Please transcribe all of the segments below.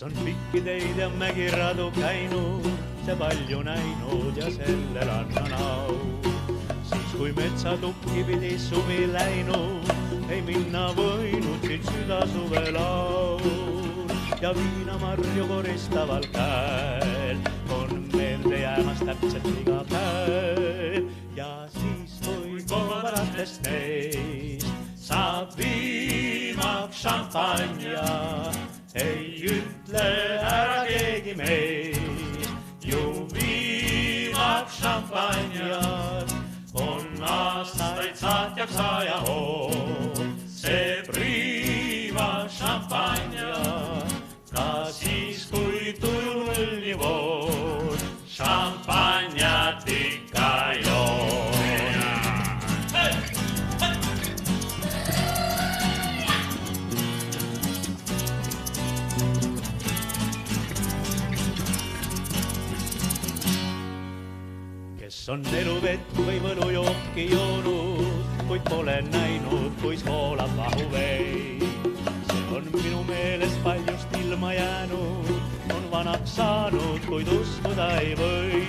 on pikki teid ja mägiradu käinud, see palju näinud ja sellel annan au. Siis kui metsatukki pidi suvi läinud, ei minna võinud siit süda suvelaul. Ja viinamarju koristaval käel on meelde jäämas täpselt iga päev. Ja siis kui koovaratest neist saab viimaks šampanja, ei ütle ära keegi meist, ju viimaks šampanjat on aastaid saatjaks aja hoog. See priima šampanja, ka siis kui tuju nullni vood, šampanjat ikka joon. Kes on eluvett või võlujooki joonud, kuid pole näinud, kuis voolab vahuvei. See on minu meelest paljust ilma jäänud, on vanaks saanud, kuid uskuda ei või.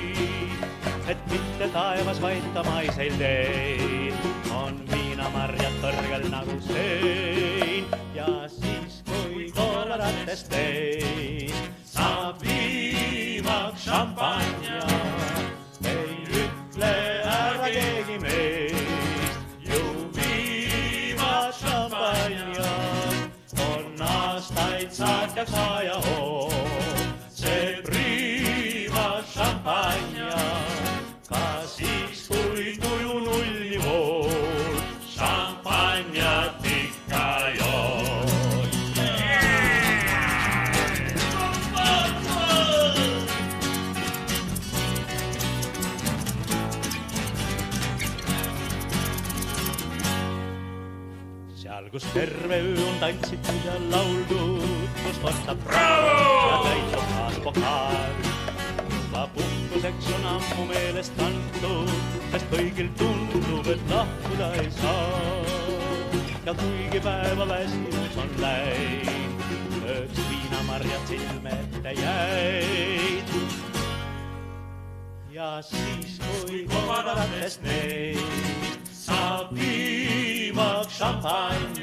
Et mitte taevas, vaid ka maiseil teil on viinamarjad kõrgel nagu sein. Ja siis, kui koovaratest teist saab viimaks šampanja, ei ütle ära keegi meist, ju viimaks šampanja on aastaid saatjaks aja hoog. See priimas šampanja, ka siis kui tuju nulli vool, šampanjat ikka joon. Seal, kus terve öö on tantsitud ja lauldud, kus kostab bravo ja täitub taas pokaal. Juba puhkuseks on ammu meelest antud, sest kõigil tundub, et lahkuda ei saa. Ja kuigi päeva väsimus on läinud, ööks viinamarjad silme ette jäid. Ja siis, kui koovaratest neist saab viimaks šampanja,